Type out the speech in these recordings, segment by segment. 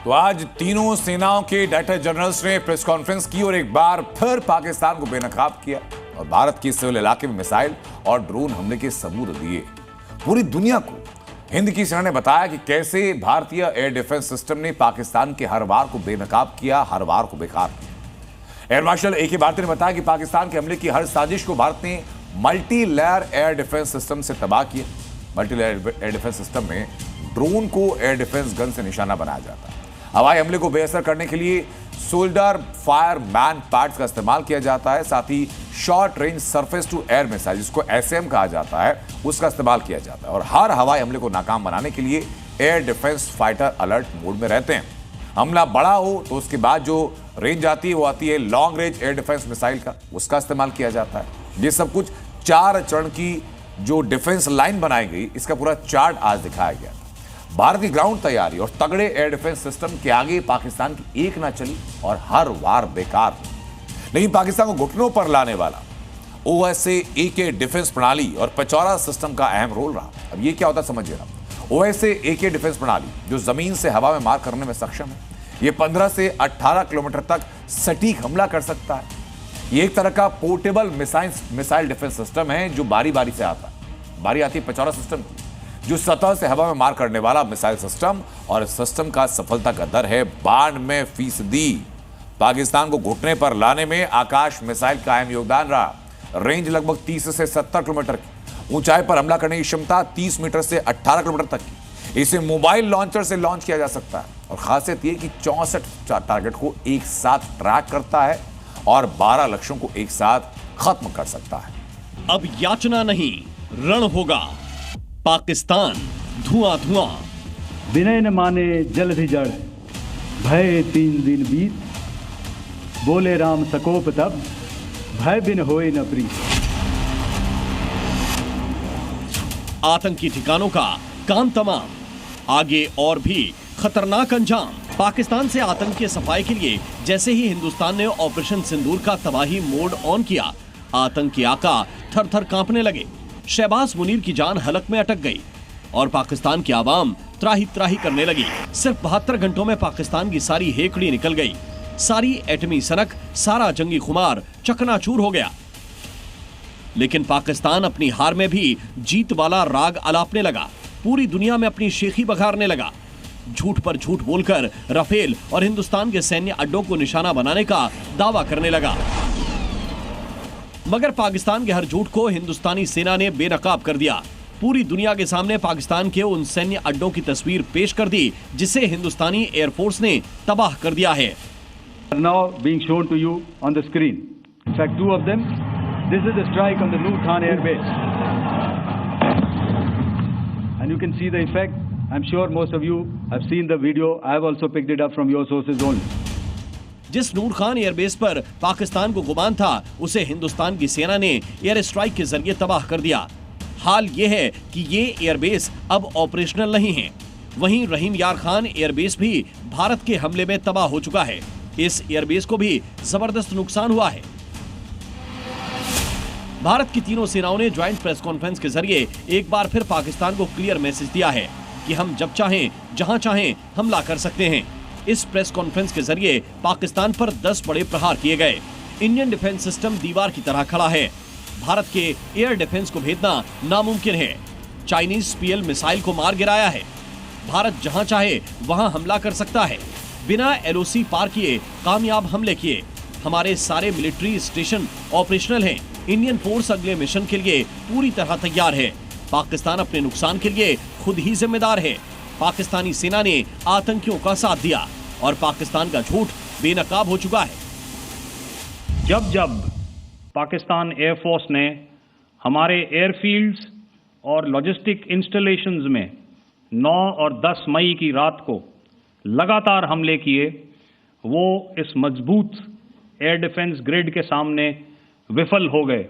तो आज तीनों सेनाओं के डायरेक्टर जनरल्स ने प्रेस कॉन्फ्रेंस की और एक बार फिर पाकिस्तान को बेनकाब किया और भारत के सिविल इलाके में मिसाइल और ड्रोन हमले के सबूत दिए। पूरी दुनिया को हिंद की सेना ने बताया कि कैसे भारतीय एयर डिफेंस सिस्टम ने पाकिस्तान के हर वार को बेनकाब किया, हर वार को बेकार किया। एयर मार्शल ए के भारती ने बताया कि पाकिस्तान के हमले की हर साजिश को भारत ने multi layer air defence system से तबाह किया। Multi layer air defence system में ड्रोन को एयर डिफेंस गन से निशाना बनाया जाता है। हवाई हमले को बेअसर करने के लिए सोल्डर फायर मैन पैड्स का इस्तेमाल किया जाता है। साथ ही short range surface to air missile, जिसको एसएम कहा जाता है, उसका इस्तेमाल किया जाता है। और हर हवाई हमले को नाकाम बनाने के लिए air defence fighter alert mode में रहते हैं। हमला बड़ा हो तो उसके बाद जो रेंज आती है वो आती है long range air defence missile का, उसका इस्तेमाल किया जाता है। ये सब कुछ 4 चरण की जो डिफेंस लाइन बनाई गई, इसका पूरा चार्ट आज दिखाया गया। भारत की ग्राउंड तैयारी और तगड़े एयर डिफेंस सिस्टम के आगे पाकिस्तान की एक ना चली और हर वार बेकार। लेकिन पाकिस्तान को घुटनों पर लाने वाला OSA AK डिफेंस प्रणाली और पेचौरा सिस्टम का अहम रोल रहा। अब ये क्या होता है समझिए ना। OSA AK डिफेंस प्रणाली जो जमीन से हवा में मार करने में सक्षम है, ये 15 से 18 किलोमीटर तक सटीक हमला कर सकता है। ये एक तरह का पोर्टेबल मिसाइल डिफेंस सिस्टम है जो बारी बारी से आता है। बारी आती है पेचौरा सिस्टम की, जो सतह से हवा में मार करने वाला मिसाइल सिस्टम, और इस सिस्टम का सफलता का दर है 92%। पाकिस्तान को घुटने पर लाने में आकाश मिसाइल का अहम योगदान रहा। रेंज लगभग 30 से 70 किलोमीटर की, ऊंचाई पर हमला करने की क्षमता 30 मीटर से 18 किलोमीटर तक की। इसे मोबाइल लॉन्चर से लॉन्च किया जा सकता है और खासियत यह कि 64 टारगेट को एक साथ ट्रैक करता है और 12 लक्ष्यों को एक साथ खत्म कर सकता है। अब याचना नहीं, रण होगा। पाकिस्तान धुआं धुआं। विनय न माने जल्द ही जड़, भय 3 दिन बीत, बोले राम सकोप तब, भय बिन होए न प्रीत। आतंकी ठिकानों का काम तमाम, आगे और भी खतरनाक अंजाम। पाकिस्तान से आतंक के सफाई के लिए जैसे ही हिंदुस्तान ने ऑपरेशन सिंदूर का तबाही मोड ऑन किया, आतंकी आका थर थर कांपने लगे। शहबाज मुनीर की जान हलक में अटक गई और पाकिस्तान की आवाम त्राही त्राही करने लगी। सिर्फ 72 घंटों में पाकिस्तान की सारी हेकड़ी निकल गई, सारी एटमी सनक, सारा जंगी खुमार चकनाचूर हो गया। लेकिन पाकिस्तान अपनी हार में भी जीत वाला राग अलापने लगा, पूरी दुनिया में अपनी शेखी बखारने लगा। झूठ पर झूठ बोलकर राफेल और हिंदुस्तान के सैन्य अड्डों को निशाना बनाने का दावा करने लगा। मगर पाकिस्तान के हर झूठ को हिंदुस्तानी सेना ने बेनकाब कर दिया। पूरी दुनिया के सामने पाकिस्तान के उन सैन्य अड्डों की तस्वीर पेश कर दी जिसे हिंदुस्तानी एयरफोर्स ने तबाह कर दिया है। Now being shown to you on the screen. In fact, 2 of them. This is the strike on the Noor Khan Air Base, and you can see the effect. I'm sure most of you have seen the video. I have also picked it up from your sources only. जिस नूर Khan airbase पर पाकिस्तान को गुमान था, उसे हिंदुस्तान की सेना ने air strike के जरिए तबाह कर दिया। हाल ये है कि ये एयरबेस अब ऑपरेशनल नहीं है। वहीं रहीम यार खान एयरबेस भी भारत के हमले में तबाह हो चुका है। इस एयरबेस को भी जबरदस्त नुकसान हुआ है। भारत की तीनों सेनाओं ने ज्वाइंट प्रेस कॉन्फ्रेंस के जरिए एक बार फिर पाकिस्तान को क्लियर मैसेज दिया है कि हम जब चाहें, जहां चाहें हमला कर सकते हैं। इस प्रेस कॉन्फ्रेंस के जरिए पाकिस्तान पर 10 बड़े प्रहार किए गए। इंडियन डिफेंस सिस्टम दीवार की तरह खड़ा है। भारत के एयर डिफेंस को भेदना नामुमकिन है। चाइनीज PL मिसाइल को मार गिराया है। भारत जहां चाहे वहां हमला कर सकता है। बिना LOC पार किए कामयाब हमले किए। हमारे सारे मिलिट्री स्टेशन ऑपरेशनल हैं। इंडियन फोर्स अगले मिशन के लिए पूरी तरह तैयार है। पाकिस्तान अपने नुकसान के लिए खुद ही जिम्मेदार है। पाकिस्तानी सेना ने आतंकियों का साथ दिया और पाकिस्तान का झूठ बेनकाब हो चुका है। जब पाकिस्तान एयरफोर्स ने हमारे एयरफील्ड्स और लॉजिस्टिक इंस्टॉलेशंस में 9 और 10 मई की रात को लगातार हमले किए, वो इस मजबूत एयर डिफेंस ग्रिड के सामने विफल हो गए।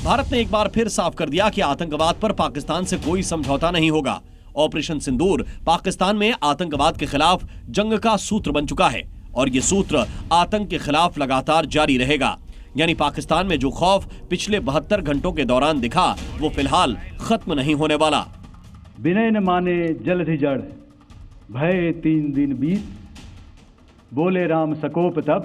भारत ने एक बार फिर साफ कर दिया कि आतंकवाद पर पाकिस्तान से कोई समझौता नहीं होगा। ऑपरेशन सिंदूर पाकिस्तान में आतंकवाद के खिलाफ जंग का सूत्र बन चुका है और ये सूत्र आतंक के खिलाफ लगातार जारी रहेगा। यानी पाकिस्तान में जो खौफ पिछले 72 घंटों के दौरान दिखा, वो फिलहाल खत्म नहीं होने वाला। विनय न माने जल्द ही जड़, भय 3 दिन बीत, बोले राम सकोप तब,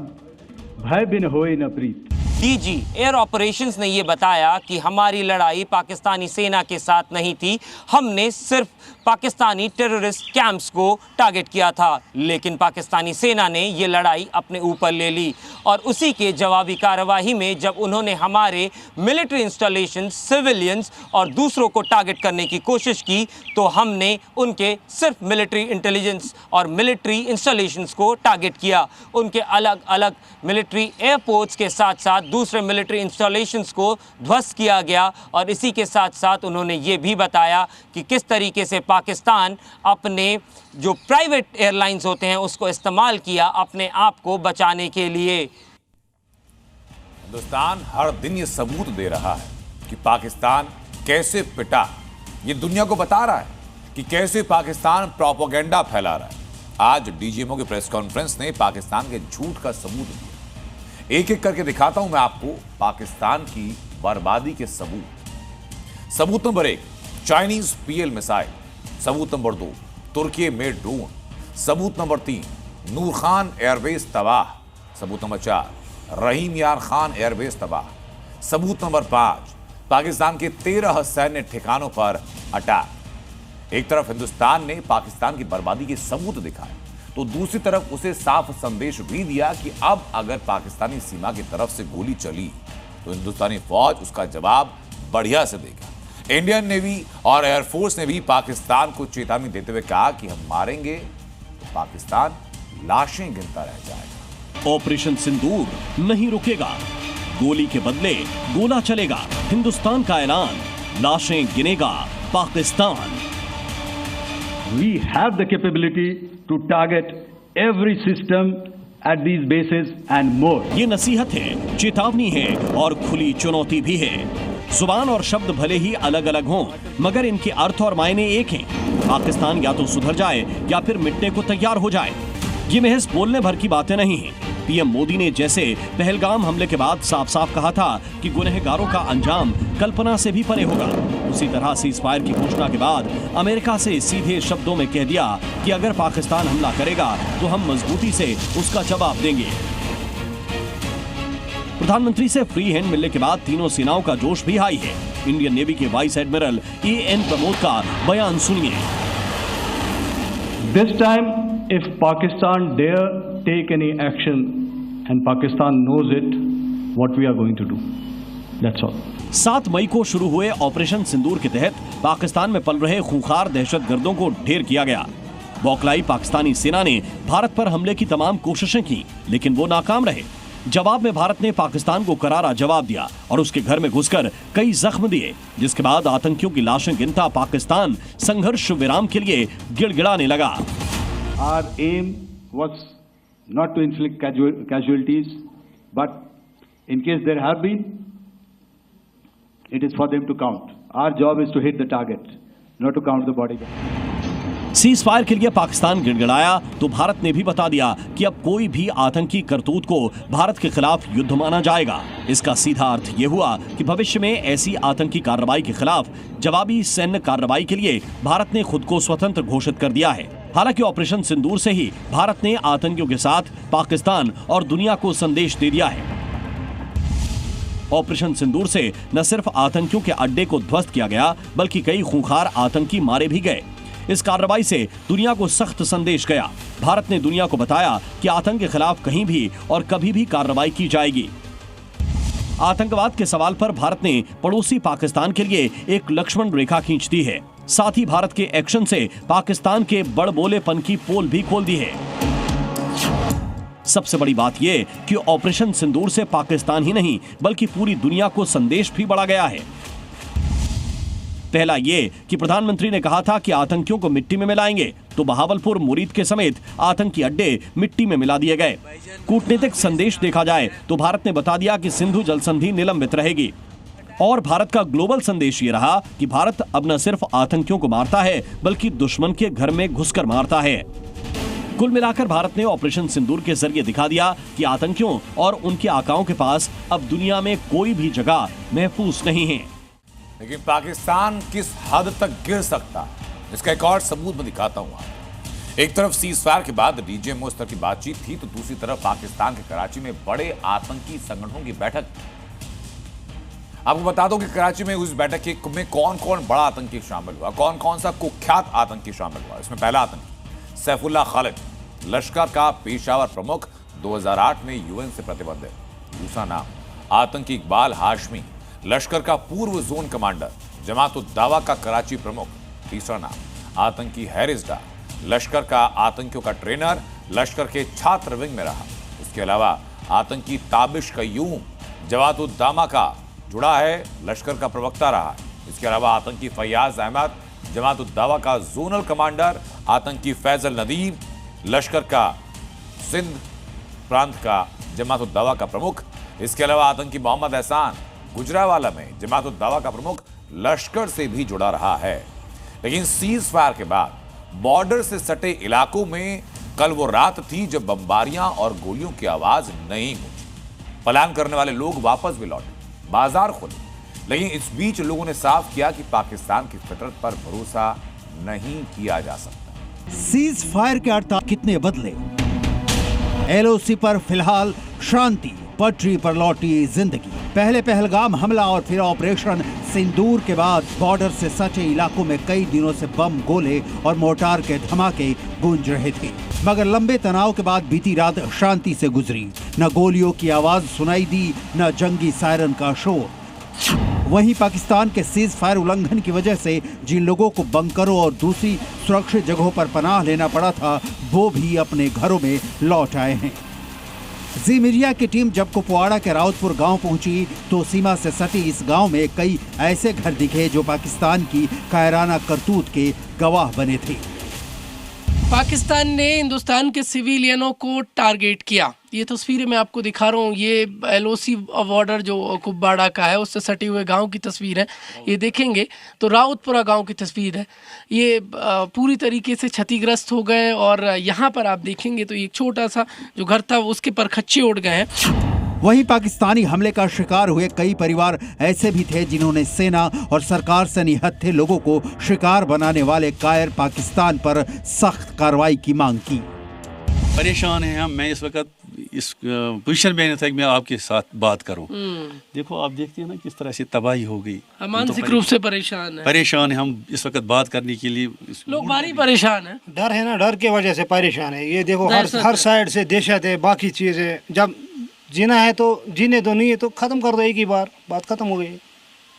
भय बिन होए न प्रीत। डीजी एयर ऑपरेशंस ने यह बताया कि हमारी लड़ाई पाकिस्तानी सेना के साथ नहीं थी, हमने सिर्फ पाकिस्तानी टेररिस्ट कैंप्स को टारगेट किया था, लेकिन पाकिस्तानी सेना ने यह लड़ाई अपने ऊपर ले ली और उसी के जवाबी कार्रवाई में जब उन्होंने हमारे मिलिट्री इंस्टॉलेशन, सिविलियंस और दूसरों को टारगेट करने की कोशिश की तो हमने उनके सिर्फ मिलिट्री इंटेलिजेंस और मिलिट्री इंस्टॉलेशंस को टारगेट किया। उनके अलग अलग मिलिट्री एयरपोर्ट्स के साथ साथ दूसरे मिलिट्री इंस्टॉलेशंस को ध्वस्त किया गया और इसी के साथ साथ उन्होंने ये भी बताया कि किस तरीके से पाकिस्तान अपने जो प्राइवेट एयरलाइंस होते हैं उसको इस्तेमाल किया अपने आप को बचाने के लिए। हिंदुस्तान हर दिन ये सबूत दे रहा है कि पाकिस्तान कैसे पिटा, ये दुनिया को बता रहा है कि कैसे पाकिस्तान प्रोपेगेंडा फैला रहा है। आज डीजीएमओ की प्रेस कॉन्फ्रेंस ने पाकिस्तान के झूठ का सबूत दिया। एक एक करके दिखाता हूं मैं आपको पाकिस्तान की बर्बादी के सबूत। सबूत नंबर 1, चाइनीज पीएल मिसाइल। सबूत नंबर 2, तुर्की मेड ड्रोन। सबूत नंबर 3, नूर खान एयरबेस तबाह। सबूत नंबर 4, रहीम यार खान एयरबेस तबाह। सबूत नंबर 5, पाकिस्तान के 13 सैन्य ठिकानों पर अटैक। एक तरफ हिंदुस्तान ने पाकिस्तान की बर्बादी के सबूत दिखाए तो दूसरी तरफ उसे साफ संदेश भी दिया कि अब अगर पाकिस्तानी सीमा की तरफ से गोली चली तो हिंदुस्तानी फौज उसका जवाब बढ़िया से देगा। इंडियन नेवी और एयरफोर्स ने भी पाकिस्तान को चेतावनी देते हुए कहा कि हम मारेंगे तो पाकिस्तान लाशें गिनता रह जाएगा। ऑपरेशन सिंदूर नहीं रुकेगा, गोली के बदले गोला चलेगा, हिंदुस्तान का ऐलान, लाशें गिनेगा Pakistan. We have the capability to target every system at these bases and more. ये नसीहत है, चेतावनी है और खुली चुनौती भी है। जुबान और शब्द भले ही अलग अलग हों, मगर इनके अर्थ और मायने एक हैं। पाकिस्तान या तो सुधर जाए या फिर मिटने को तैयार हो जाए। ये महज बोलने भर की बातें नहीं हैं। पीएम मोदी ने जैसे पहलगाम हमले के बाद साफ साफ कहा था कि गुनहगारों का अंजाम कल्पना से भी परे होगा, उसी तरह सीज़फायर की घोषणा के बाद अमेरिका से सीधे शब्दों में कह दिया कि अगर पाकिस्तान हमला करेगा तो हम मजबूती से उसका जवाब देंगे। प्रधानमंत्री से फ्री हैंड मिलने के बाद तीनों सेनाओं का जोश भी हाई है। इंडियन नेवी के वाइस एडमिरल AN प्रमोद का बयान सुनिए। This time, if Pakistan dare take any action, and Pakistan knows it, what we are going to do. That's all. 7 मई को शुरू हुए ऑपरेशन सिंदूर के तहत पाकिस्तान में पल रहे खूंखार दहशतगर्दों को ढेर किया गया। बौखलाई पाकिस्तानी सेना ने भारत पर हमले की तमाम कोशिशें की, लेकिन वो नाकाम रहे। जवाब में भारत ने पाकिस्तान को करारा जवाब दिया और उसके घर में घुसकर कई जख्म दिए, जिसके बाद आतंकियों की लाशें गिनता पाकिस्तान संघर्ष विराम के लिए गिड़गिड़ाने लगा। Our aim was not to inflict casualties, but in case there have been, it is for them to count. Our job is to hit the target, not to count the body. Cease fire के लिए पाकिस्तान गिड़गिड़ाया तो भारत ने भी बता दिया कि अब कोई भी आतंकी करतूत को भारत के खिलाफ युद्ध माना जाएगा। इसका सीधा अर्थ यह हुआ कि भविष्य में ऐसी आतंकी कार्रवाई के खिलाफ जवाबी सैन्य कार्रवाई के लिए भारत ने खुद को स्वतंत्र घोषित कर दिया है। हालांकि ऑपरेशन सिंदूर से ही भारत ने आतंकियों के साथ पाकिस्तान और दुनिया को संदेश दे दिया है। ऑपरेशन सिंदूर से न सिर्फ आतंकियों के अड्डे को ध्वस्त किया गया, बल्कि कई खूंखार आतंकी मारे भी गए। इस कार्रवाई से दुनिया को सख्त संदेश गया। भारत ने दुनिया को बताया कि आतंक के खिलाफ कहीं भी और कभी भी कार्रवाई की जाएगी। आतंकवाद के सवाल पर भारत ने पड़ोसी पाकिस्तान के लिए एक लक्ष्मण रेखा खींच दी है। साथ ही भारत के एक्शन से पाकिस्तान के बड़बोलेपन की पोल भी खोल दी है। सबसे बड़ी बात यह कि ऑपरेशन सिंदूर से पाकिस्तान ही नहीं बल्कि पूरी दुनिया को संदेश भी बढ़ा गया है। पहला ये कि प्रधानमंत्री ने कहा था कि आतंकियों को मिट्टी में मिलाएंगे, तो बहावलपुर, मुरीद के समेत आतंकी अड्डे मिट्टी में मिला दिए गए। कूटनीतिक संदेश देखा जाए तो भारत ने बता दिया कि सिंधु जल संधि निलंबित रहेगी। और भारत का ग्लोबल संदेश ये रहा कि भारत अब न सिर्फ आतंकियों को मारता है बल्कि दुश्मन के घर में घुसकर मारता है। कुल मिलाकर भारत ने ऑपरेशन सिंदूर के जरिए दिखा दिया कि आतंकियों और उनके आकाओं के पास अब दुनिया में कोई भी जगह महफूज नहीं है। लेकिन पाकिस्तान किस हद तक गिर सकता है, इसका एक और सबूत मैं दिखाता हूं। एक तरफ सीज फायर के बाद डीजीएमओ स्तर की बातचीत थी, तो दूसरी तरफ पाकिस्तान के कराची में बड़े आतंकी संगठनों की बैठक। आपको बता दो कि कराची में उस बैठक में कौन कौन बड़ा आतंकी शामिल हुआ, कौन कौन सा कुख्यात आतंकी शामिल हुआ। इसमें पहला आतंकी सैफुल्लाह खालिद, लश्कर का पेशावर प्रमुख, 2008 में यूएन से प्रतिबंधित। दूसरा नाम आतंकी इकबाल हाशमी, लश्कर का पूर्व जोन कमांडर, जमात उद दावा का कराची प्रमुख। तीसरा नाम आतंकी हैरिस डार, लश्कर का आतंकियों का ट्रेनर, लश्कर के छात्र विंग में रहा। इसके अलावा आतंकी ताबिश कयूम, जमात उद दावा का जुड़ा है, लश्कर का प्रवक्ता रहा है। इसके अलावा आतंकी फैयाज अहमद, जमात उद दावा का जोनल कमांडर, आतंकी फैजल नदीम, लश्कर का सिंध प्रांत का जमात उद दावा का प्रमुख। इसके अलावा आतंकी मोहम्मद एहसान, गुजरावाला में जमात उद दावा का प्रमुख, लश्कर से भी जुड़ा रहा है। लेकिन सीज फायर के बाद बॉर्डर से सटे इलाकों में कल वो रात थी जब बमबारियां और गोलियों की आवाज नहीं गूंजी। पलायन करने वाले लोग वापस भी लौटे, बाजार खुले, लेकिन इस बीच लोगों ने साफ किया कि पाकिस्तान की फितरत पर भरोसा नहीं किया जा सकता। सीज फायर के अर्थ कितने बदले? एलओसी पर फिलहाल शांति, पटरी पर लौटी जिंदगी। पहले पहलगाम हमला और फिर ऑपरेशन सिंदूर के बाद बॉर्डर से सटे इलाकों में कई दिनों से बम, गोले और मोर्टार के धमाके गूंज रहे थे। मगर लंबे तनाव के बाद बीती रात शांति से गुजरी। न गोलियों की आवाज सुनाई दी, न जंगी सायरन का शोर। वहीं पाकिस्तान के सीज फायर उल्लंघन की वजह से जिन लोगों को बंकरों और दूसरी सुरक्षित जगहों पर पनाह लेना पड़ा था, वो भी अपने घरों में लौट आए हैं। जी मीडिया की टीम जब कुपवाड़ा के राउतपुर गांव पहुंची तो सीमा से सटी इस गांव में कई ऐसे घर दिखे जो पाकिस्तान की कायराना करतूत के गवाह बने थे। पाकिस्तान ने हिंदुस्तान के सिविलियनों को टारगेट किया। ये तस्वीरें मैं आपको दिखा रहा हूँ, ये एलओसी बॉर्डर जो कुपवाड़ा का है उससे सटे हुए गांव की तस्वीर है। ये देखेंगे तो राउतपुरा गांव की तस्वीर है। ये पूरी तरीके से क्षतिग्रस्त हो गए और यहाँ पर आप देखेंगे तो एक छोटा सा जो घर था उसके पर खच्चे उड़ गए हैं। वहीं पाकिस्तानी हमले का शिकार हुए कई परिवार ऐसे भी थे जिन्होंने सेना और सरकार से निहत्थे लोगों को शिकार बनाने वाले कायर पाकिस्तान पर सख्त कार्रवाई की मांग की। परेशान हैं हम। मैं इस वक्त इस पोजीशन में नहीं था कि मैं आपके साथ बात करूं। देखो आप देखते हैं ना किस तरह से तबाही हो गई। हम मानसिक रूप से परेशान है हम इस वक्त बात करने के लिए लोग भारी परेशान है। डर है ना, डर की वजह से परेशान है। ये देखो हर साइड से दहशत है, बाकी चीजें। जब जीना है तो जीने दो, नहीं है तो खत्म कर दो। एक ही बार बात खत्म हो गई,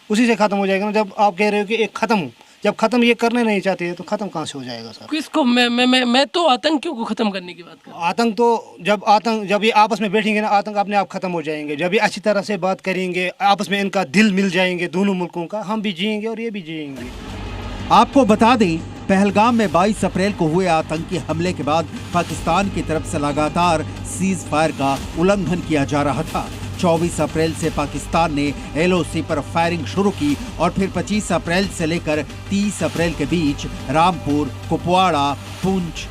उसी से खत्म हो जाएगा ना। जब आप कह रहे हो कि एक खत्म हो, जब खत्म ये करने नहीं चाहते तो खत्म कहाँ से हो जाएगा सर? किसको? मैं तो आतंकियों को खत्म करने की बात कर रहा हूं। आतंक तो जब ये आपस में बैठेंगे ना, आतंक अपने आप खत्म हो जाएंगे। जब ये अच्छी तरह से बात करेंगे, आपस में इनका दिल मिल जाएंगे दोनों मुल्कों का, हम भी जिएंगे और ये भी जिएंगे। आपको बता दें, पहलगाम में 22 अप्रैल को हुए आतंकी हमले के बाद पाकिस्तान की तरफ से लगातार सीज फायर का उल्लंघन किया जा रहा था। 24 अप्रैल से पाकिस्तान ने एलओसी पर फायरिंग शुरू की और फिर 25 अप्रैल से लेकर 30 अप्रैल के बीच रामपुर, कुपवाड़ा, पुंछ,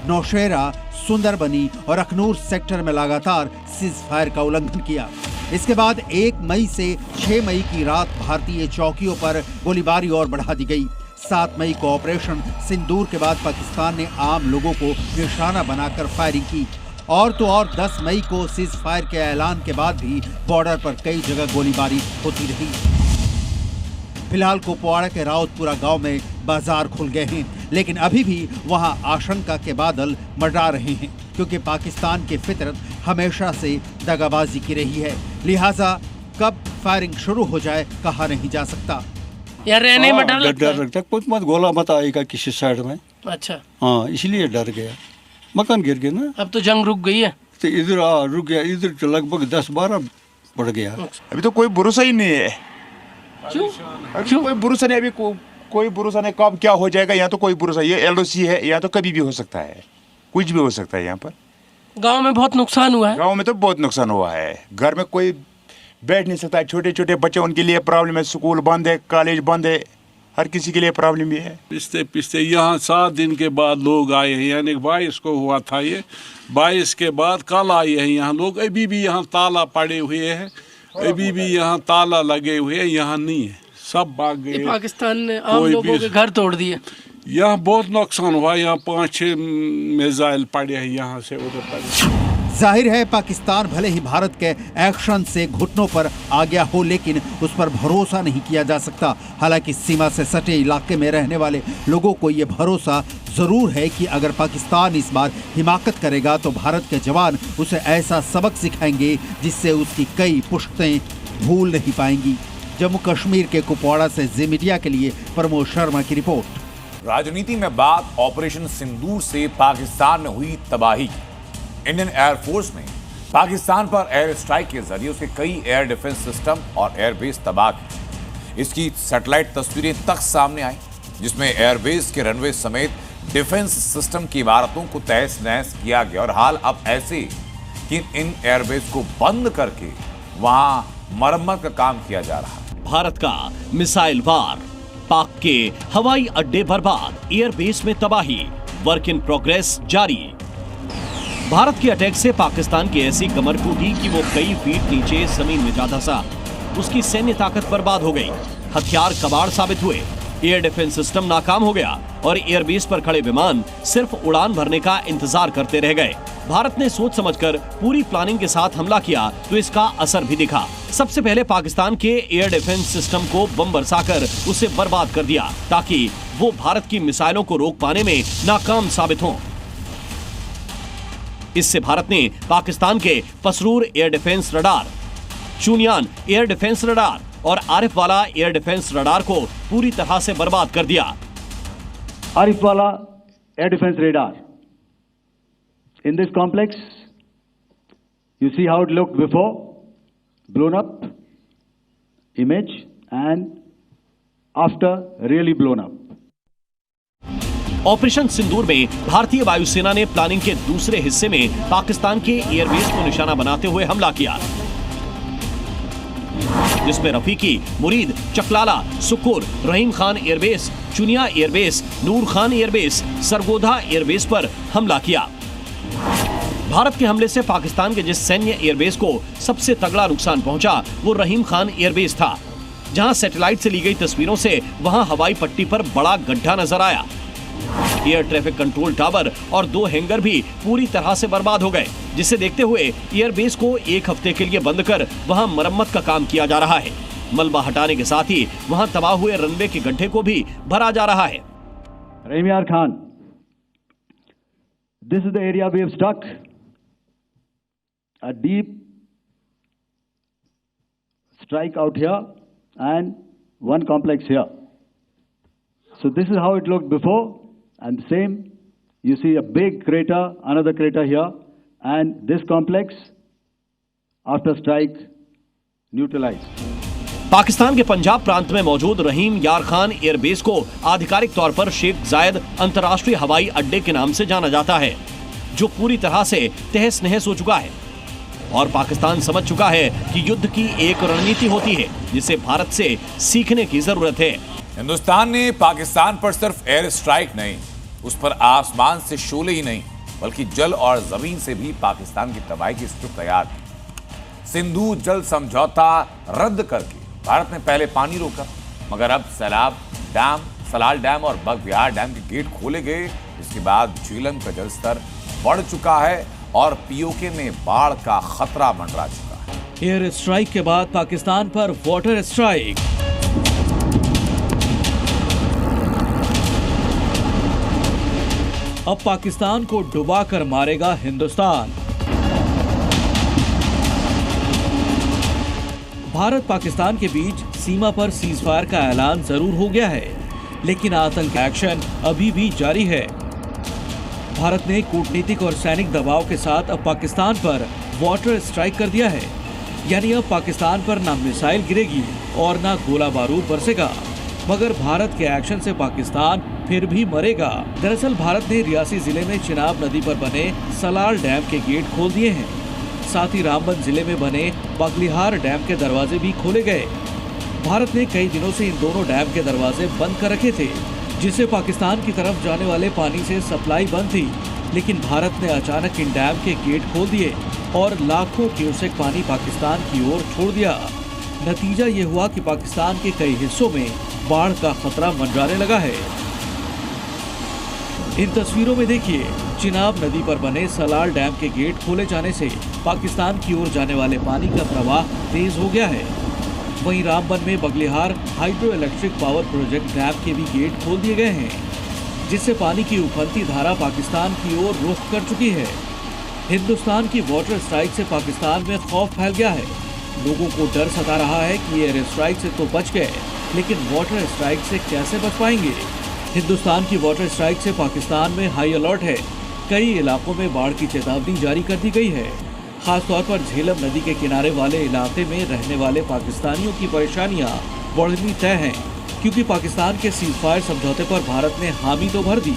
नौशेरा, सुंदरबनी और अखनूर सेक्टर में लगातार सीज फायर का उल्लंघन किया। इसके बाद 1 मई से 6 मई की रात भारतीय चौकियों पर गोलीबारी और बढ़ा दी गई। 7 मई को ऑपरेशन सिंदूर के बाद पाकिस्तान ने आम लोगों को निशाना बनाकर फायरिंग की। और तो और 10 मई को सीज फायर के ऐलान के बाद भी बॉर्डर पर कई जगह गोलीबारी होती रही। फिलहाल कुपवाड़ा के राउतपुरा गांव में बाजार खुल गए हैं, लेकिन अभी भी वहां आशंका के बादल मंडरा रहे हैं, क्योंकि पाकिस्तान की फितरत हमेशा से दगाबाजी की रही है। लिहाजा कब फायरिंग शुरू हो जाए कहा नहीं जा सकता। यार रहने में डर लगता है। कुछ मत गोला मत आएगा किसी साइड में। अच्छा हाँ, इसलिए डर गया। मकान गिर गया ना। अब तो जंग रुक गई है तो इधर रुक गया, इधर तो लगभग 10-12 बढ़ गया। अभी तो कोई भरोसा ही नहीं है। क्यों कोई भरोसा नहीं। अभी कोई भरोसा नहीं कब क्या हो जाएगा। यहाँ तो कोई भरोसा, ये एलओसी है, यहाँ तो कभी भी हो सकता है, कुछ भी हो सकता है। यहाँ पर गांव में बहुत नुकसान हुआ है। गांव में तो बहुत नुकसान हुआ है। घर में कोई बैठ नहीं सकता है। छोटे छोटे बच्चे, उनके लिए प्रॉब्लम है। स्कूल बंद है, कॉलेज बंद है, हर किसी के लिए प्रॉब्लम भी है। पिछते यहाँ 7 दिन के बाद लोग आए हैं, यानी 22 को हुआ था ये। 22 के बाद कल आए हैं यहाँ लोग। अभी भी यहाँ ताला पड़े हुए हैं, अभी भी यहाँ ताला लगे हुए हैं, यहाँ नहीं है, सब भाग गए। पाकिस्तान ने आम लोगों के घर तोड़ दिए। यहाँ बहुत नुकसान हुआ, यहाँ 5-6 मिसाइल पड़े हैं यहाँ से उधर पड़े। जाहिर है पाकिस्तान भले ही भारत के एक्शन से घुटनों पर आ गया हो, लेकिन उस पर भरोसा नहीं किया जा सकता। हालांकि सीमा से सटे इलाके में रहने वाले लोगों को ये भरोसा जरूर है कि अगर पाकिस्तान इस बार हिमाकत करेगा तो भारत के जवान उसे ऐसा सबक सिखाएंगे जिससे उसकी कई पुश्तें भूल नहीं पाएंगी। जम्मू कश्मीर के कुपवाड़ा से जी मीडिया के लिए प्रमोद शर्मा की रिपोर्ट। राजनीति में बात ऑपरेशन सिंदूर से पाकिस्तान में हुई तबाही की। इंडियन एयरफोर्स ने पाकिस्तान पर एयर स्ट्राइक के जरिए उसके कई एयर डिफेंस सिस्टम और एयरबेस तबाह की। इसकी सैटेलाइट तस्वीरें तक सामने आई, जिसमें एयरबेस के रनवे समेत डिफेंस सिस्टम की इमारतों को तहस नहस किया गया। और हाल अब ऐसे कि इन एयरबेस को बंद करके वहां मरम्मत का काम किया जा रहा है। भारत का मिसाइल वार, पाक के हवाई अड्डे बर्बाद, एयरबेस में तबाही, वर्क इन प्रोग्रेस जारी। भारत के अटैक से पाकिस्तान की ऐसी कमर टूटी कि वो कई फीट नीचे जमीन में जा धंसा। उसकी सैन्य ताकत बर्बाद हो गई, हथियार कबाड़ साबित हुए, एयर डिफेंस सिस्टम नाकाम हो गया और एयरबेस पर खड़े विमान सिर्फ उड़ान भरने का इंतजार करते रह गए। भारत ने सोच समझकर पूरी प्लानिंग के साथ हमला किया तो इसका असर भी दिखा। सबसे पहले पाकिस्तान के एयर डिफेंस सिस्टम को बम बरसाकर उसे बर्बाद कर दिया ताकि वो भारत की मिसाइलों को रोक पाने में नाकाम साबित हों। इससे भारत ने पाकिस्तान के Pasrur air defence radar, Chunian air defence radar और आरिफ वाला एयर डिफेंस रडार को पूरी तरह से बर्बाद कर दिया। आरिफ वाला air defence radar, in this complex you see how it looked before, blown up image, and after really blown up. Operation Sindoor में भारतीय वायुसेना ने प्लानिंग के दूसरे हिस्से में पाकिस्तान के एयरबेस को निशाना बनाते हुए हमला किया, जिसमें रफीकी, मुरीद, चकलाला, सुकुर, रहीम खान एयरबेस, चुनिया एयरबेस, नूर खान एयरबेस, सरगोधा एयरबेस पर हमला किया। भारत के हमले से पाकिस्तान के जिस सैन्य एयरबेस को सबसे तगड़ा नुकसान पहुंचा वो रहीम खान एयरबेस था, जहां सैटेलाइट से ली गई तस्वीरों से वहां हवाई पट्टी पर बड़ा गड्ढा नजर आया। एयर ट्रैफिक कंट्रोल टावर और 2 हैंगर भी पूरी तरह से बर्बाद हो गए, जिसे देखते हुए एयरबेस को 1 हफ्ते के लिए बंद कर वहां मरम्मत का काम किया जा रहा है। मलबा हटाने के साथ ही वहां तबाह हुए रनवे के गड्ढे को भी भरा जा रहा है। रहीम यार Khan, this is the area we have struck, a deep strike out here and one complex here. So this is how it looked before, and same, you see a big crater, another crater here, and this complex after strike neutralized. Pakistan के पंजाब प्रांत में मौजूद रहीम यार Khan airbase को आधिकारिक तौर पर शेख जायद अंतर्राष्ट्रीय हवाई अड्डे के नाम से जाना जाता है, जो पूरी तरह से तहस नहस हो चुका है। और पाकिस्तान समझ चुका है कि युद्ध की एक रणनीति होती है जिसे भारत से सीखने की जरूरत है। हिंदुस्तान ने पाकिस्तान पर सिर्फ एयर स्ट्राइक नहीं, उस पर आसमान से शोले ही नहीं बल्कि जल और जमीन से भी पाकिस्तान की तबाही की स्क्रिप्ट तैयार की। सिंधु जल समझौता रद्द करके भारत ने पहले पानी रोका, मगर अब सैलाब डैम, सलाल डैम और बगबिहार डैम के गेट खोले गए। इसके बाद झीलम का जलस्तर बढ़ चुका है और पीओके में बाढ़ का खतरा मंडरा चुका है। एयर स्ट्राइक के बाद पाकिस्तान पर वाटर स्ट्राइक। अब पाकिस्तान को डुबाकर मारेगा हिंदुस्तान। भारत पाकिस्तान के बीच सीमा पर सीजफायर का ऐलान जरूर हो गया है, लेकिन आतंकी एक्शन अभी भी जारी है। भारत ने कूटनीतिक और सैनिक दबाव के साथ अब पाकिस्तान पर वाटर स्ट्राइक कर दिया है, यानी अब पाकिस्तान पर ना मिसाइल गिरेगी और ना गोला बारूद बरसेगा, मगर भारत के एक्शन से पाकिस्तान फिर भी मरेगा। दरअसल भारत ने रियासी जिले में चिनाब नदी पर बने सलाल डैम के गेट खोल दिए हैं, साथ ही रामबन जिले में बने बगलिहार डैम के दरवाजे भी खोले गए। भारत ने कई दिनों से इन दोनों डैम के दरवाजे बंद कर रखे थे, जिससे पाकिस्तान की तरफ जाने वाले पानी से सप्लाई बंद थी, लेकिन भारत ने अचानक इन डैम के गेट खोल दिए और लाखों क्यूसेक पानी पाकिस्तान की ओर छोड़ दिया। नतीजा ये हुआ कि पाकिस्तान के कई हिस्सों में बाढ़ का खतरा मंडराने लगा है। इन तस्वीरों में देखिए, चिनाब नदी पर बने सलाल डैम के गेट खोले जाने से पाकिस्तान की ओर जाने वाले पानी का प्रवाह तेज हो गया है। वहीं रामबन में Baglihar hydro electric power project dam के भी गेट खोल दिए गए हैं, जिससे पानी की उफनती धारा पाकिस्तान की ओर रुख कर चुकी है। हिंदुस्तान की वाटर स्ट्राइक से पाकिस्तान में खौफ फैल गया है। लोगों को डर सता रहा है कि एयर स्ट्राइक से तो बच गए, लेकिन वाटर स्ट्राइक से कैसे बच पाएंगे। हिंदुस्तान की वाटर स्ट्राइक से पाकिस्तान में हाई अलर्ट है। कई इलाकों में बाढ़ की चेतावनी जारी कर दी गई है। खासतौर पर झेलम नदी के किनारे वाले इलाके में रहने वाले पाकिस्तानियों की परेशानियां बढ़नी तय हैं, क्योंकि पाकिस्तान के सीज़फायर समझौते पर भारत ने हामी तो भर दी,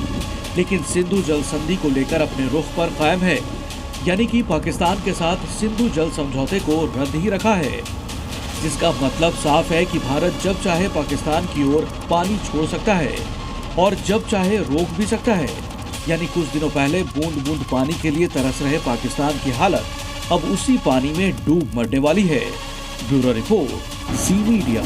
लेकिन सिंधु जल संधि को लेकर अपने रुख पर कायम है, यानी कि पाकिस्तान के साथ सिंधु जल समझौते को रद्द ही रखा है, जिसका मतलब साफ है कि भारत जब चाहे पाकिस्तान की ओर पानी छोड़ सकता है और जब चाहे रोक भी सकता है। यानी कुछ दिनों पहले बूंद बूंद पानी के लिए तरस रहे पाकिस्तान की हालत अब उसी पानी में डूब मरने वाली है। ब्यूरो रिपोर्ट, ज़ी मीडिया।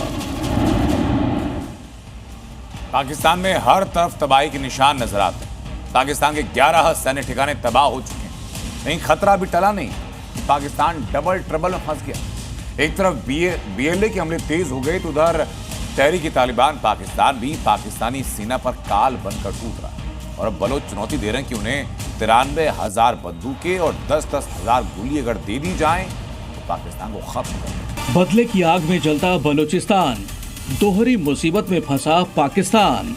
पाकिस्तान में हर तरफ तबाही के निशान नजर आते हैं। पाकिस्तान के 11 सैन्य ठिकाने तबाह हो चुके हैं। कहीं खतरा भी टला नहीं, पाकिस्तान डबल ट्रबल में फंस गया। एक तरफ बीएलए के हमले तेज हो गए तो उधर तहरीक तालिबान पाकिस्तान भी पाकिस्तानी सेना पर काल बनकर टूट रहा है। और अब बलोच चुनौती दे रहे हैं कि उन्हें 93,000 बंदूकें और 10-10 हजार गोली अगर दे दी जाएं तो पाकिस्तान को खत्म कर दें। बदले की आग में जलता बलूचिस्तान, दोहरी मुसीबत में फंसा पाकिस्तान।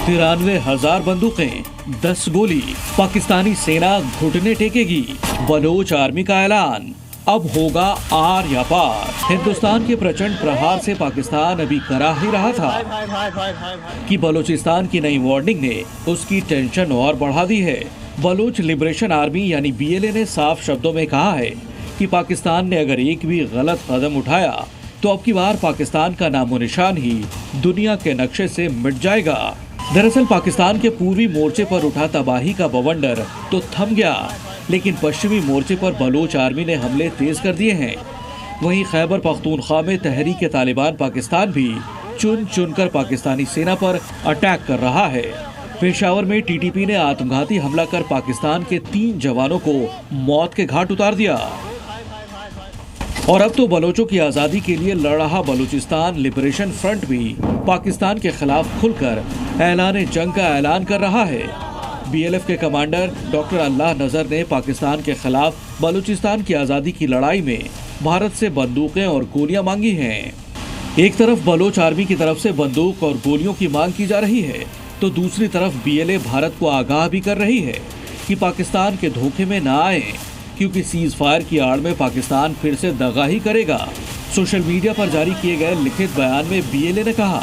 93,000 बंदूकें, 10 गोली, पाकिस्तानी सेना घुटने टेकेगी। बलोच आर्मी का ऐलान, अब होगा आर या पार। हिंदुस्तान के प्रचंड प्रहार से पाकिस्तान अभी करा ही रहा था कि बलूचिस्तान की नई वार्निंग ने उसकी टेंशन और बढ़ा दी है। बलोच लिबरेशन आर्मी यानी बीएलए ने साफ शब्दों में कहा है कि पाकिस्तान ने अगर एक भी गलत कदम उठाया तो अब की बार पाकिस्तान का नामो निशान ही दुनिया के नक्शे से मिट जाएगा। दरअसल पाकिस्तान के पूर्वी मोर्चे पर उठा तबाही का बवंडर तो थम गया, लेकिन पश्चिमी मोर्चे पर बलोच आर्मी ने हमले तेज कर दिए हैं। वहीं खैबर पख्तूनख्वा में तहरीक तालिबान पाकिस्तान भी चुन चुनकर पाकिस्तानी सेना पर अटैक कर रहा है। पेशावर में टीटीपी ने आत्मघाती हमला कर पाकिस्तान के 3 जवानों को मौत के घाट उतार दिया। और अब तो बलोचों की आज़ादी के लिए लड़ रहा बलूचिस्तान लिबरेशन फ्रंट भी पाकिस्तान के खिलाफ खुलकर ऐलान जंग का ऐलान कर रहा है। बीएलएफ के कमांडर डॉक्टर अल्लाह नजर ने पाकिस्तान के खिलाफ बलूचिस्तान की आज़ादी की लड़ाई में भारत से बंदूकें और गोलियां मांगी हैं। एक तरफ बलोच आर्मी की तरफ से बंदूक और गोलियों की मांग की जा रही है, तो दूसरी तरफ बीएलए भारत को आगाह भी कर रही है कि पाकिस्तान के धोखे में न आए, क्योंकि सीज फायर की आड़ में पाकिस्तान फिर से दगा ही करेगा। सोशल मीडिया पर जारी किए गए लिखित बयान में बीएलए ने कहा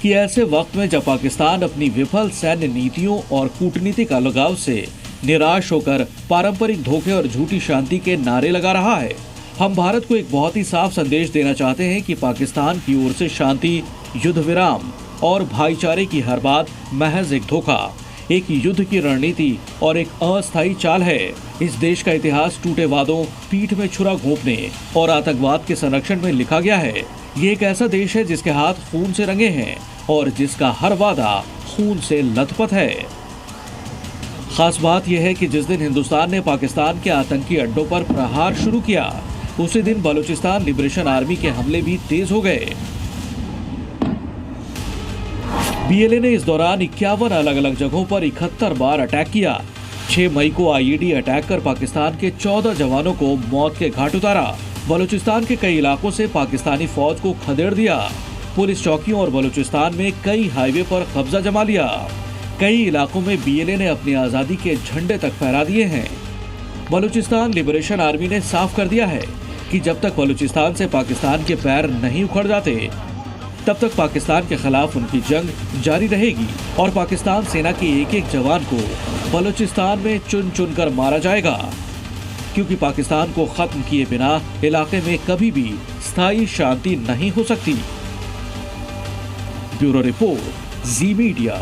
कि ऐसे वक्त में जब पाकिस्तान अपनी विफल सैन्य नीतियों और कूटनीतिक अलगाव से निराश होकर पारंपरिक धोखे और झूठी शांति के नारे लगा रहा है, हम भारत को एक बहुत ही साफ संदेश देना चाहते हैं कि पाकिस्तान की ओर से शांति, युद्ध विराम और भाईचारे की हर बात महज एक धोखा, एक युद्ध की रणनीति और एक अस्थायी चाल है। इस देश का इतिहास टूटे वादों, पीठ में छुरा घोंपने और आतंकवाद के संरक्षण में लिखा गया है। ये एक ऐसा देश है जिसके हाथ खून से रंगे हैं और जिसका हर वादा खून से लथपथ है। खास बात यह है कि जिस दिन हिंदुस्तान ने पाकिस्तान के आतंकी अड्डों पर प्रहार शुरू किया, उसी दिन बलूचिस्तान लिबरेशन आर्मी के हमले भी तेज हो गए। बीएलए ने इस दौरान 51 अलग अलग जगहों पर 71 बार अटैक किया। 6 मई को आईईडी अटैक कर पाकिस्तान के 14 जवानों को मौत के घाट उतारा। बलूचिस्तान के कई इलाकों से पाकिस्तानी फौज को खदेड़ दिया। पुलिस चौकियों और बलूचिस्तान में कई हाईवे पर कब्जा जमा लिया। कई इलाकों में बीएलए ने अपनी आज़ादी के झंडे तक फहरा दिए हैं। बलूचिस्तान लिबरेशन आर्मी ने साफ कर दिया है कि जब तक बलूचिस्तान से पाकिस्तान के पैर नहीं उखड़ जाते, तब तक पाकिस्तान के खिलाफ उनकी जंग जारी रहेगी और पाकिस्तान सेना के एक एक जवान को बलूचिस्तान में चुन चुन कर मारा जाएगा, क्योंकि पाकिस्तान को खत्म किए बिना इलाके में कभी भी स्थायी शांति नहीं हो सकती। ब्यूरो रिपोर्ट, ज़ी मीडिया।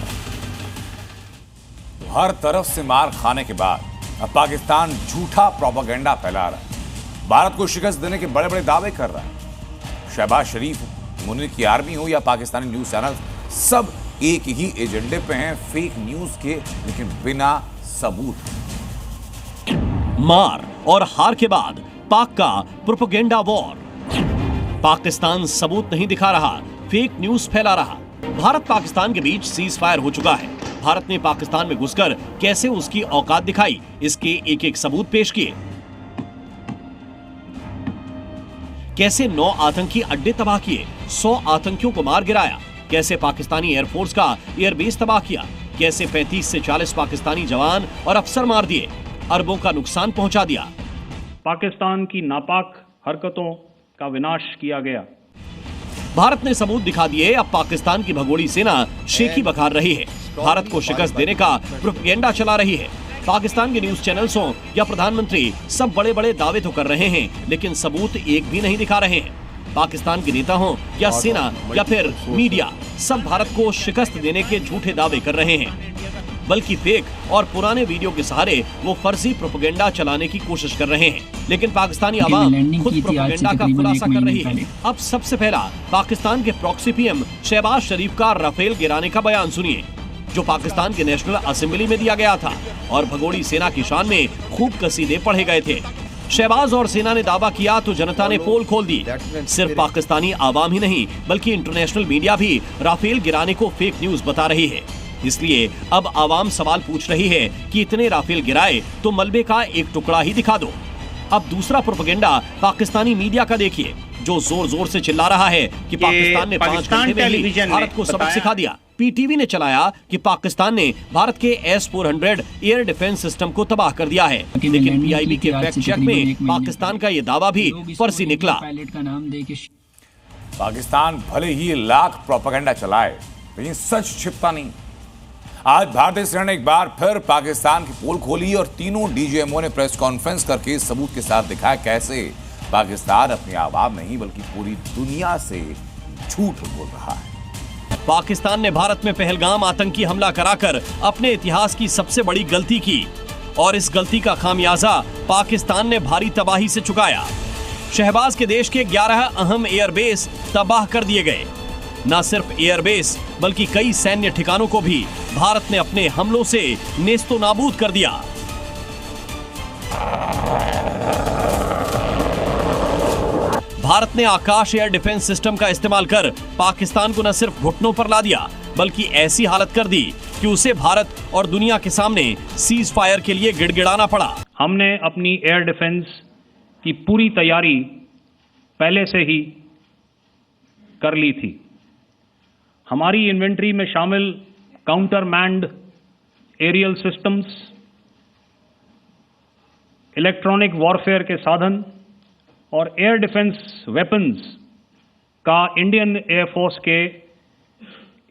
हर तरफ से मार खाने के बाद अब पाकिस्तान झूठा प्रोपेगेंडा फैला रहा है। भारत को शिकस्त देने के बड़े बड़े दावे कर रहा है। शहबाज शरीफ, मुनीर की आर्मी हो या पाकिस्तानी न्यूज चैनल, सब एक ही एजेंडे पे हैं, फेक न्यूज के, लेकिन बिना सबूत। मार और हार के बाद पाक का प्रोपेगेंडा वॉर। पाकिस्तान सबूत नहीं दिखा रहा, फेक न्यूज फैला रहा। भारत पाकिस्तान के बीच सीज फायर हो चुका है। भारत ने पाकिस्तान में घुसकर कैसे उसकी औकात दिखाई, इसके एक एक सबूत पेश किए। कैसे 9 आतंकी अड्डे तबाह किए, 100 आतंकियों को मार गिराया। कैसे पाकिस्तानी एयरफोर्स का एयरबेस तबाह किया। कैसे 35 से 40 पाकिस्तानी जवान और अफसर मार दिए, अरबों का नुकसान पहुंचा दिया। पाकिस्तान की नापाक हरकतों का विनाश किया गया। भारत ने सबूत दिखा दिए। अब पाकिस्तान की भगोड़ी सेना शेखी बखार रही है, भारत को शिकस्त देने का प्रोपेगेंडा चला रही है। पाकिस्तान के न्यूज चैनल्स हो या प्रधानमंत्री, सब बड़े बड़े दावे तो कर रहे हैं, लेकिन सबूत एक भी नहीं दिखा रहे हैं। पाकिस्तान के नेता हो या सेना या फिर मीडिया, सब भारत को शिकस्त देने के झूठे दावे कर रहे हैं, बल्कि फेक और पुराने वीडियो के सहारे वो फर्जी प्रोपेगेंडा चलाने की कोशिश कर रहे हैं। लेकिन पाकिस्तानी आवाम खुद प्रोपेगेंडा का खुलासा कर रही है। अब सबसे पहला पाकिस्तान के प्रॉक्सी पीएम शहबाज शरीफ का राफेल गिराने का बयान सुनिए, जो पाकिस्तान के नेशनल असेंबली में दिया गया था और भगोड़ी सेना की शान में खूब कसीदे पढ़े गए थे। शहबाज और सेना ने दावा किया तो जनता ने पोल खोल दी। सिर्फ पाकिस्तानी आवाम ही नहीं, बल्कि इंटरनेशनल मीडिया भी राफेल गिराने को फेक न्यूज बता रही है। इसलिए अब आवाम सवाल पूछ रही है कि इतने राफेल गिराए तो मलबे का एक टुकड़ा ही दिखा दो। अब दूसरा प्रोपेगेंडा पाकिस्तानी मीडिया का देखिए, जो जोर जोर से चिल्ला रहा है कि पाकिस्तान ने 5 घंटे में ही भारत को सबक सिखा दिया। पीटीवी ने चलाया कि पाकिस्तान ने भारत के S-400 एयर डिफेंस सिस्टम को तबाह कर दिया है, लेकिन पीआईबी के फैक्ट चेक में पाकिस्तान का ये दावा भी फर्जी निकला। पाकिस्तान भले ही लाख प्रोपेगेंडा चलाए, लेकिन सच छिपता नहीं। आज भारतीय सेना ने एक बार फिर पाकिस्तान की पोल खोली और तीनों डीजीएमओ ने प्रेस कॉन्फ्रेंस करके सबूत के साथ दिखाया कैसे पाकिस्तान अपने आवाम नहीं बल्कि पूरी दुनिया से झूठ बोल रहा है। पाकिस्तान ने भारत में पहलगाम आतंकी हमला कराकर अपने इतिहास की सबसे बड़ी गलती की और इस गलती का खामियाजा पाकिस्तान ने भारी तबाही से चुकाया। शहबाज के देश के 11 अहम एयरबेस तबाह कर दिए गए। न सिर्फ एयरबेस बल्कि कई सैन्य ठिकानों को भी भारत ने अपने हमलों से नेस्तो नाबूद कर दिया। भारत ने आकाश एयर डिफेंस सिस्टम का इस्तेमाल कर पाकिस्तान को न सिर्फ घुटनों पर ला दिया, बल्कि ऐसी हालत कर दी कि उसे भारत और दुनिया के सामने सीज फायर के लिए गिड़गिड़ाना पड़ा। हमने अपनी एयर डिफेंस की पूरी तैयारी पहले से ही कर ली थी। हमारी इन्वेंट्री में शामिल counter manned aerial systems, electronic warfare के साधन और एयर डिफेंस वेपन्स का इंडियन एयरफोर्स के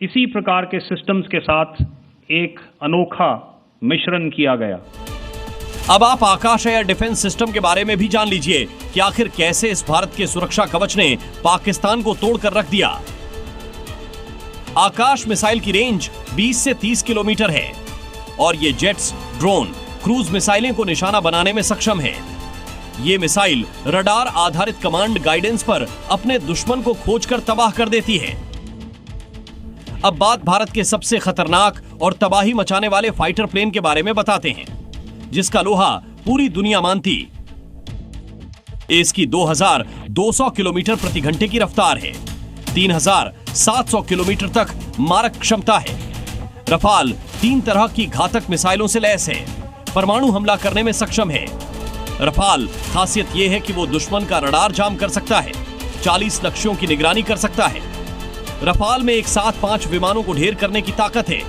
इसी प्रकार के सिस्टम्स के साथ एक अनोखा मिश्रण किया गया। अब आप आकाश एयर डिफेंस सिस्टम के बारे में भी जान लीजिए कि आखिर कैसे इस भारत के सुरक्षा कवच ने पाकिस्तान को तोड़कर रख दिया। आकाश मिसाइल की रेंज 20 से 30 किलोमीटर है और ये जेट्स, ड्रोन, क्रूज मिसाइलें को निशाना बनाने में सक्षम है। ये मिसाइल रडार आधारित कमांड गाइडेंस पर अपने दुश्मन को खोजकर तबाह कर देती है। अब बात भारत के सबसे खतरनाक और तबाही मचाने वाले फाइटर प्लेन के बारे में बताते हैं, जिसका लोहा पूरी दुनिया मानती। इसकी 2200 किलोमीटर प्रति घंटे की रफ्तार है, 3700 किलोमीटर तक मारक क्षमता है। रफाल 3 तरह की घातक मिसाइलों से लैस है, परमाणु हमला करने में सक्षम है। रफाल खासियत यह है कि वो दुश्मन का रडार जाम कर सकता है, 40 लक्ष्यों की निगरानी कर सकता है। रफाल में एक साथ 5 विमानों को ढेर करने की ताकत है।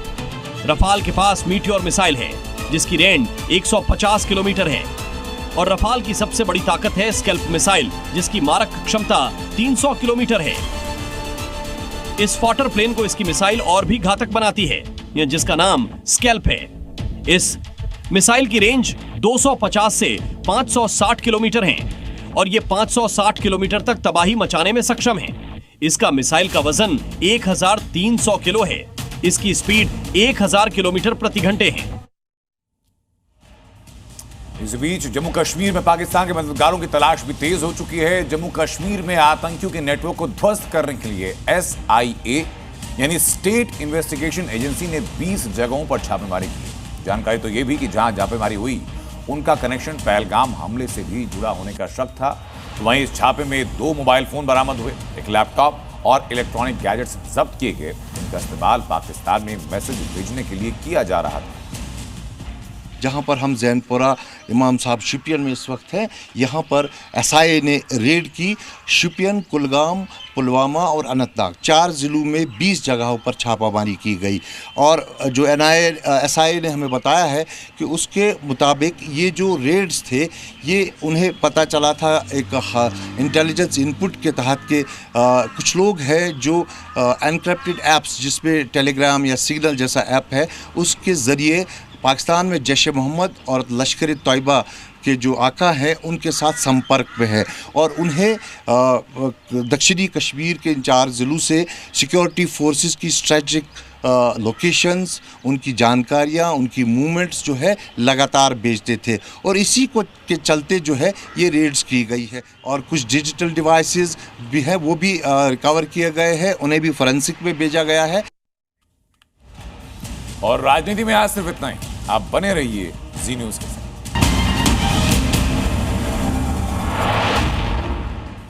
रफाल के पास मीटियोर मिसाइल है, जिसकी रेंज 150 किलोमीटर है और रफाल की सबसे बड़ी ताकत है स्कैल्प मिसाइल, जिसकी मारक क्षमता 300 किलोमीटर है। इस फाइटर प्लेन को इसकी मिसाइल और भी घातक बनाती है, जिसका नाम स्कैल्प है। इस मिसाइल की रेंज 250 से 560 किलोमीटर है और ये 560 किलोमीटर तक तबाही मचाने में सक्षम है। इसका मिसाइल का वजन 1300 किलो है। इसकी स्पीड 1000 किलोमीटर प्रति घंटे है। इस बीच जम्मू कश्मीर में पाकिस्तान के मददगारों की तलाश भी तेज हो चुकी है। जम्मू कश्मीर में आतंकियों के नेटवर्क को ध्वस्त करने के लिए SIA यानी स्टेट इन्वेस्टिगेशन एजेंसी ने 20 जगहों पर छापेमारी की। जानकारी तो यह भी कि जहां छापेमारी हुई उनका कनेक्शन पहलगाम हमले से भी जुड़ा होने का शक था। वहीं इस छापे में 2 मोबाइल फोन बरामद हुए, एक लैपटॉप और इलेक्ट्रॉनिक गैजेट्स जब्त किए गए। इनका इस्तेमाल पाकिस्तान में मैसेज भेजने के लिए किया जा रहा था। जहां पर हम जैनपुरा इमाम साहब शुपियन में इस वक्त हैं, यहाँ पर SIA ने रेड की। शुपियन, कुलगाम, पुलवामा और अनंतनाग 4 ज़िलों में 20 जगहों पर छापामारी की गई। और जो SIA ने हमें बताया है कि उसके मुताबिक ये जो रेड्स थे ये उन्हें पता चला था एक इंटेलिजेंस इनपुट के तहत के कुछ लोग हैं जो एनक्रिप्टेड ऐप्स जिसमें टेलीग्राम या सिग्नल जैसा ऐप है उसके ज़रिए पाकिस्तान में जैश-ए-मोहम्मद और लश्कर-ए-तोयबा के जो आका हैं उनके साथ संपर्क में है और उन्हें दक्षिणी कश्मीर के इन 4 ज़िलों से सिक्योरिटी फोर्सेस की स्ट्रेटजिक लोकेशंस, उनकी जानकारियां, उनकी मूवमेंट्स जो है लगातार भेजते थे और इसी को के चलते जो है ये रेड्स की गई है। और कुछ डिजिटल डिवाइसेस भी हैं वो भी रिकवर किए गए हैं, उन्हें भी फोरेंसिक में भेजा गया है। और राजनीति में आज सिर्फ इतना ही। आप बने रहिए जी न्यूज़ के साथ।